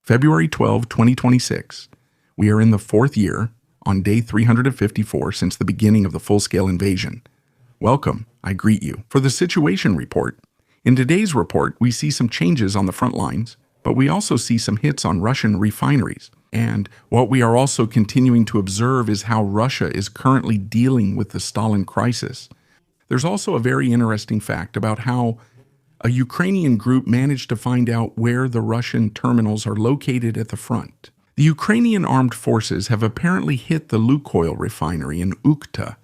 February 12, 2026. We are in the fourth year, on day 354 since the beginning of the full-scale invasion. Welcome, I greet you. For the situation report, in today's report, we see some changes on the front lines, but we also see some hits on Russian refineries. And what we are also continuing to observe is how Russia is currently dealing with the Stalin crisis. There's also a very interesting fact about how a Ukrainian group managed to find out where the Russian terminals are located at the front. The Ukrainian armed forces have apparently hit the Lukoil refinery in Ukhta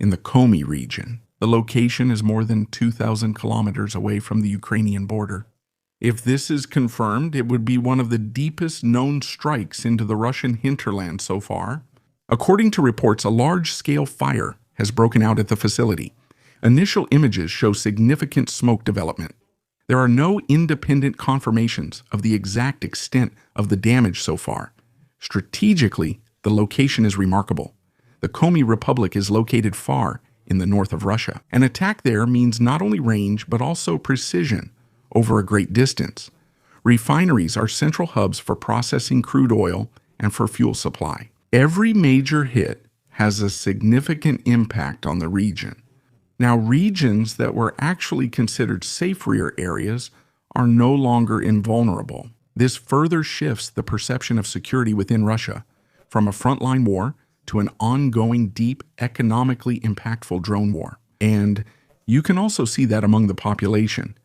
in the Komi region. The location is more than 2,000 kilometers away from the Ukrainian border. If this is confirmed, it would be one of the deepest known strikes into the Russian hinterland so far. According to reports, a large-scale fire has broken out at the facility. Initial images show significant smoke development. There are no independent confirmations of the exact extent of the damage so far. Strategically, the location is remarkable. The Komi Republic is located far in the north of Russia. An attack there means not only range, but also precision over a great distance. Refineries are central hubs for processing crude oil and for fuel supply. Every major hit has a significant impact on the region. Now, regions that were actually considered safer areas are no longer invulnerable. This further shifts the perception of security within Russia from a frontline war to an ongoing, deep, economically impactful drone war. And you can also see that among the population.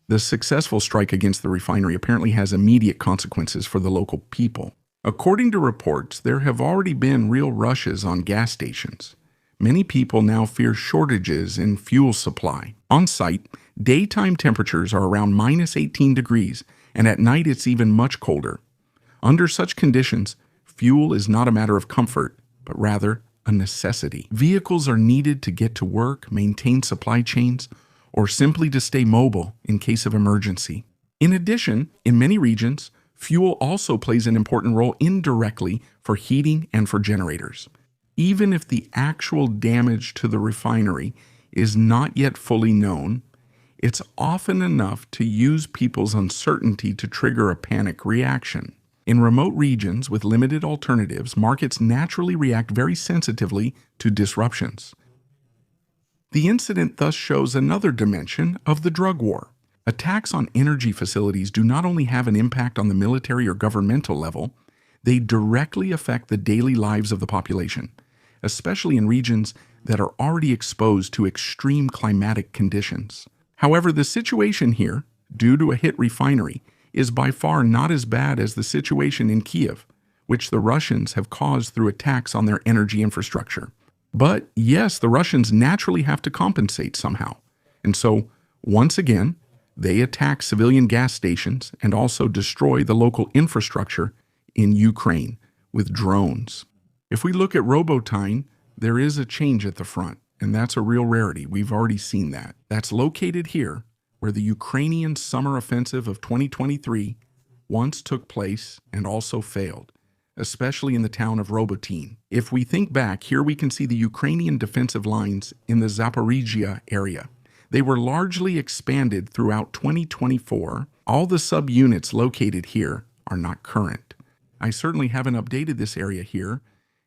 The successful strike against the refinery apparently has immediate consequences for the local people. According to reports, there have already been real rushes on gas stations. Many people now fear shortages in fuel supply. On site, daytime temperatures are around minus 18 degrees, and at night it's even much colder. Under such conditions, fuel is not a matter of comfort, but rather a necessity. Vehicles are needed to get to work, maintain supply chains, or simply to stay mobile in case of emergency. In addition, in many regions, fuel also plays an important role indirectly for heating and for generators. Even if the actual damage to the refinery is not yet fully known, it's often enough to use people's uncertainty to trigger a panic reaction. In remote regions with limited alternatives, markets naturally react very sensitively to disruptions. The incident thus shows another dimension of the drug war. Attacks on energy facilities do not only have an impact on the military or governmental level, they directly affect the daily lives of the population, especially in regions that are already exposed to extreme climatic conditions. However, the situation here, due to a hit refinery, is by far not as bad as the situation in Kiev, which the Russians have caused through attacks on their energy infrastructure. But yes, the Russians naturally have to compensate somehow. And so, once again, they attack civilian gas stations and also destroy the local infrastructure in Ukraine with drones. If we look at Robotyne, there is a change at the front, and that's a real rarity. We've already seen that. That's located here, where the Ukrainian summer offensive of 2023 once took place and also failed, especially in the town of Robotyne. If we think back, here we can see the Ukrainian defensive lines in the Zaporizhia area. They were largely expanded throughout 2024. All the subunits located here are not current. I certainly haven't updated this area here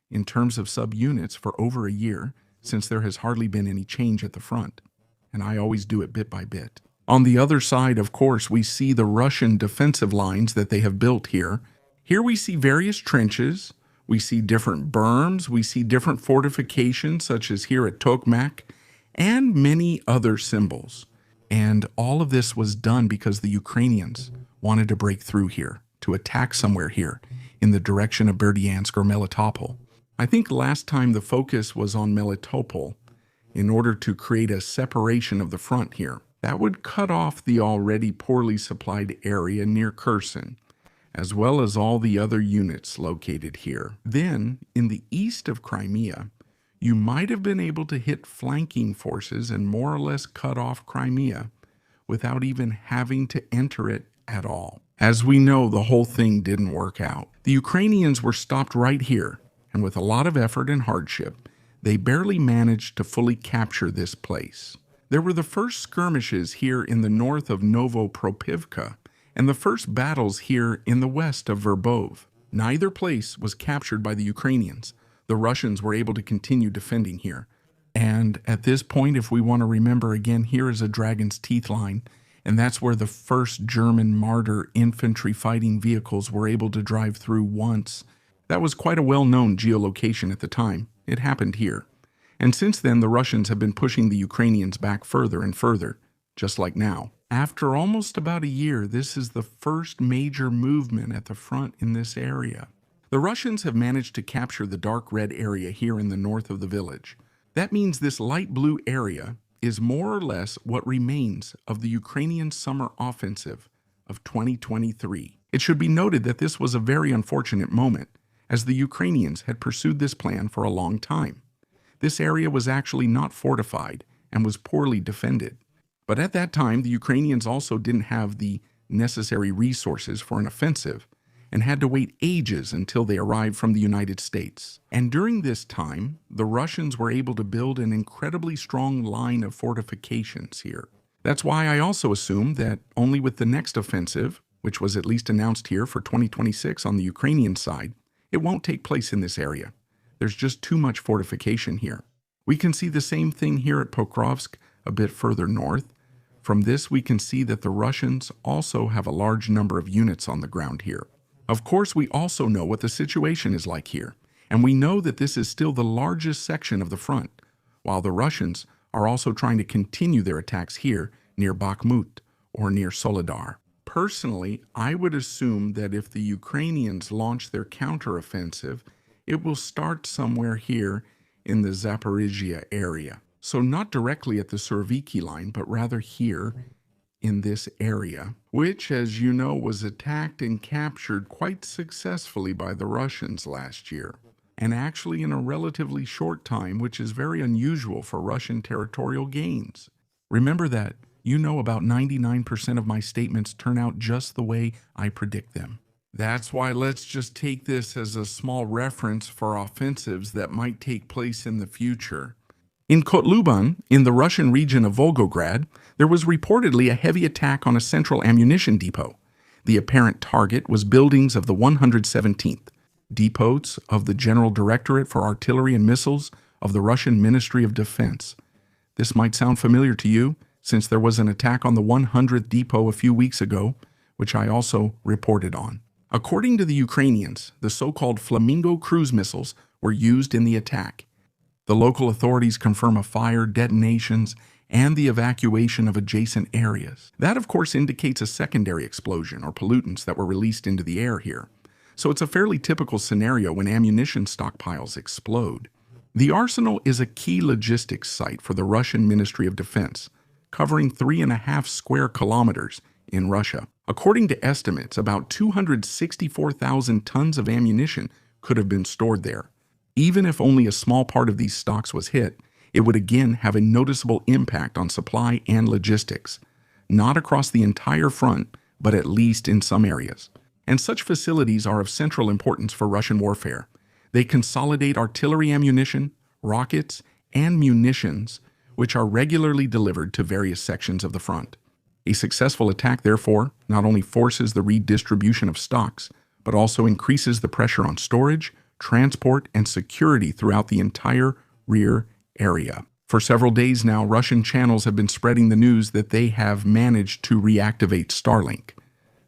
in terms of subunits for over a year, since there has hardly been any change at the front, and I always do it bit by bit. On the other side, of course, we see the Russian defensive lines that they have built here. Here we see various trenches, we see different berms, we see different fortifications, such as here at Tokmak, and many other symbols. And all of this was done because the Ukrainians wanted to break through here, to attack somewhere here, in the direction of Berdyansk or Melitopol. I think last time the focus was on Melitopol in order to create a separation of the front here. That would cut off the already poorly supplied area near Kherson, as well as all the other units located here. Then, in the east of Crimea, you might have been able to hit flanking forces and more or less cut off Crimea without even having to enter it at all. As we know, the whole thing didn't work out. The Ukrainians were stopped right here, and with a lot of effort and hardship, they barely managed to fully capture this place. There were the first skirmishes here in the north of Novopropivka, and the first battles here in the west of Verbov. Neither place was captured by the Ukrainians. The Russians were able to continue defending here. And at this point, if we want to remember again, here is a Dragon's Teeth line, and that's where the first German Marder infantry fighting vehicles were able to drive through once. That was quite a well-known geolocation at the time. It happened here. And since then, the Russians have been pushing the Ukrainians back further and further, just like now. After almost about a year, this is the first major movement at the front in this area. The Russians have managed to capture the dark red area here in the north of the village. That means this light blue area is more or less what remains of the Ukrainian summer offensive of 2023. It should be noted that this was a very unfortunate moment, as the Ukrainians had pursued this plan for a long time. This area was actually not fortified and was poorly defended. But at that time, the Ukrainians also didn't have the necessary resources for an offensive and had to wait ages until they arrived from the United States. And during this time, the Russians were able to build an incredibly strong line of fortifications here. That's why I also assume that only with the next offensive, which was at least announced here for 2026 on the Ukrainian side, it won't take place in this area. There's just too much fortification here. We can see the same thing here at Pokrovsk, a bit further north. From this, we can see that the Russians also have a large number of units on the ground here. Of course, we also know what the situation is like here, and we know that this is still the largest section of the front, while the Russians are also trying to continue their attacks here near Bakhmut or near Soledar. Personally, I would assume that if the Ukrainians launch their counteroffensive, it will start somewhere here in the Zaporizhia area. So not directly at the Suroviki line, but rather here in this area, which, as you know, was attacked and captured quite successfully by the Russians last year, and actually in a relatively short time, which is very unusual for Russian territorial gains. Remember that you know about 99% of my statements turn out just the way I predict them. That's why let's just take this as a small reference for offensives that might take place in the future. In Kotluban, in the Russian region of Volgograd, there was reportedly a heavy attack on a central ammunition depot. The apparent target was buildings of the 117th, depots of the General Directorate for Artillery and Missiles of the Russian Ministry of Defense. This might sound familiar to you, since there was an attack on the 100th depot a few weeks ago, which I also reported on. According to the Ukrainians, the so-called Flamingo cruise missiles were used in the attack. The local authorities confirm a fire, detonations, and the evacuation of adjacent areas. That, of course, indicates a secondary explosion or pollutants that were released into the air here. So it's a fairly typical scenario when ammunition stockpiles explode. The arsenal is a key logistics site for the Russian Ministry of Defense, covering 3.5 square kilometers in Russia. According to estimates, about 264,000 tons of ammunition could have been stored there. Even if only a small part of these stocks was hit, it would again have a noticeable impact on supply and logistics, not across the entire front, but at least in some areas. And such facilities are of central importance for Russian warfare. They consolidate artillery ammunition, rockets, and munitions, which are regularly delivered to various sections of the front. A successful attack, therefore, not only forces the redistribution of stocks, but also increases the pressure on storage, transport, and security throughout the entire rear area. For several days now, Russian channels have been spreading the news that they have managed to reactivate Starlink.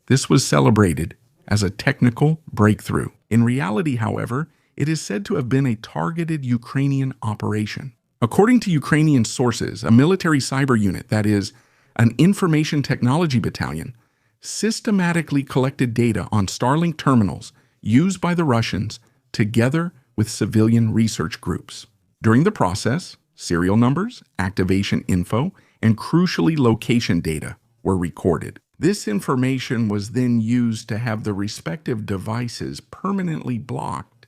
This was celebrated as a technical breakthrough. In reality, however, it is said to have been a targeted Ukrainian operation. According to Ukrainian sources, a military cyber unit, that is, an information technology battalion, systematically collected data on Starlink terminals used by the Russians together with civilian research groups. During the process, serial numbers, activation info, and crucially location data were recorded. This information was then used to have the respective devices permanently blocked.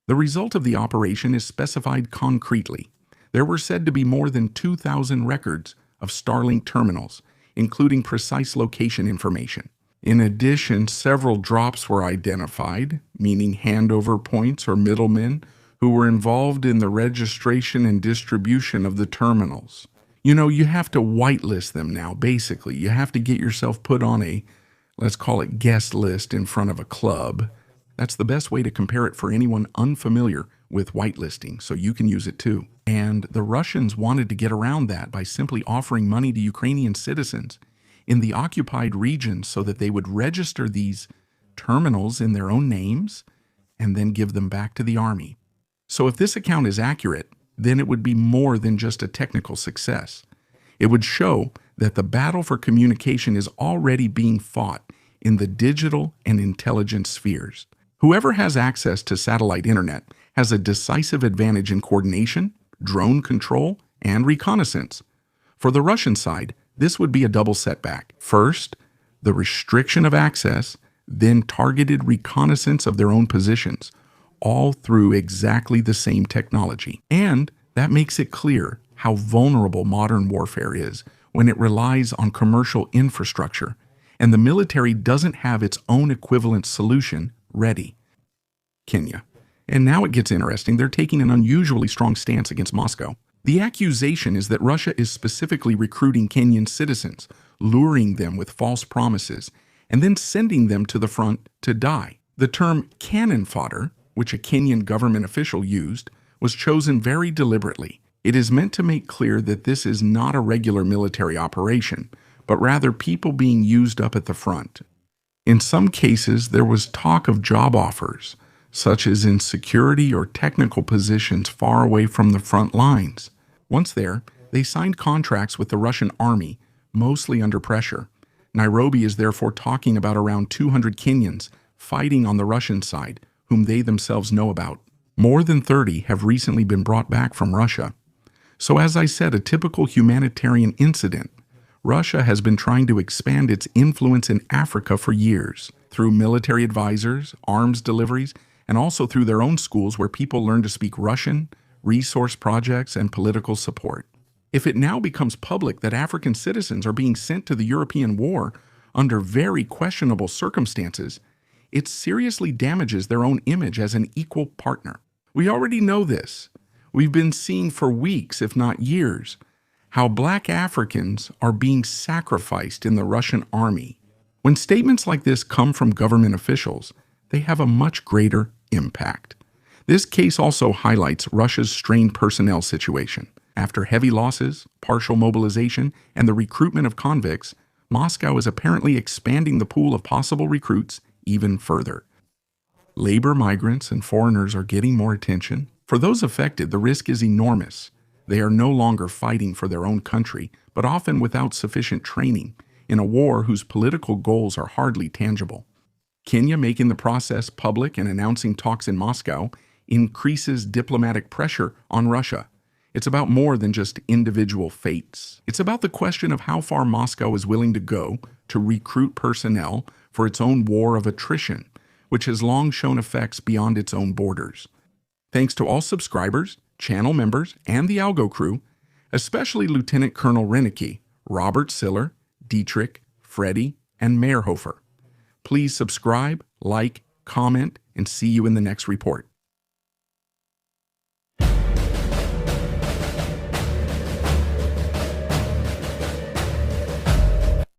The result of the operation is specified concretely. There were said to be more than 2,000 records of Starlink terminals, including precise location information. In addition, several drops were identified, meaning handover points or middlemen, who were involved in the registration and distribution of the terminals. You know, you have to whitelist them now, basically. You have to get yourself put on a let's call it guest list in front of a club. That's the best way to compare it for anyone unfamiliar with whitelisting, so you can use it too. And the Russians wanted to get around that by simply offering money to Ukrainian citizens in the occupied regions so that they would register these terminals in their own names and then give them back to the army. So if this account is accurate, then it would be more than just a technical success. It would show that the battle for communication is already being fought in the digital and intelligence spheres. Whoever has access to satellite internet has a decisive advantage in coordination, drone control, and reconnaissance. For the Russian side, this would be a double setback. First, the restriction of access, then targeted reconnaissance of their own positions, all through exactly the same technology. And that makes it clear how vulnerable modern warfare is when it relies on commercial infrastructure, and the military doesn't have its own equivalent solution ready. Kenya. And now it gets interesting. They're taking an unusually strong stance against Moscow. The accusation is that Russia is specifically recruiting Kenyan citizens, luring them with false promises, and then sending them to the front to die. The term cannon fodder, which a Kenyan government official used, was chosen very deliberately. It is meant to make clear that this is not a regular military operation, but rather people being used up at the front. In some cases, there was talk of job offers, such as in security or technical positions far away from the front lines. Once there, they signed contracts with the Russian army, mostly under pressure. Nairobi is therefore talking about around 200 Kenyans fighting on the Russian side, whom they themselves know about. More than 30 have recently been brought back from Russia. So as I said, a typical humanitarian incident. Russia has been trying to expand its influence in Africa for years, through military advisors, arms deliveries, and also through their own schools where people learn to speak Russian, resource projects, and political support. If it now becomes public that African citizens are being sent to the European war under very questionable circumstances, it seriously damages their own image as an equal partner. We already know this. We've been seeing for weeks, if not years, how Black Africans are being sacrificed in the Russian army. When statements like this come from government officials, they have a much greater impact. This case also highlights Russia's strained personnel situation. After heavy losses, partial mobilization, and the recruitment of convicts, Moscow is apparently expanding the pool of possible recruits even further. Labor migrants and foreigners are getting more attention. For those affected, the risk is enormous. They are no longer fighting for their own country, but often without sufficient training, in a war whose political goals are hardly tangible. Kenya making the process public and announcing talks in Moscow increases diplomatic pressure on Russia. It's about more than just individual fates. It's about the question of how far Moscow is willing to go to recruit personnel for its own war of attrition, which has long shown effects beyond its own borders. Thanks to all subscribers, channel members, and the Algo crew, especially Lieutenant Colonel Renicky, Robert Siller, Dietrich, Freddie, and Meyerhofer. Please subscribe, like, comment, and see you in the next report.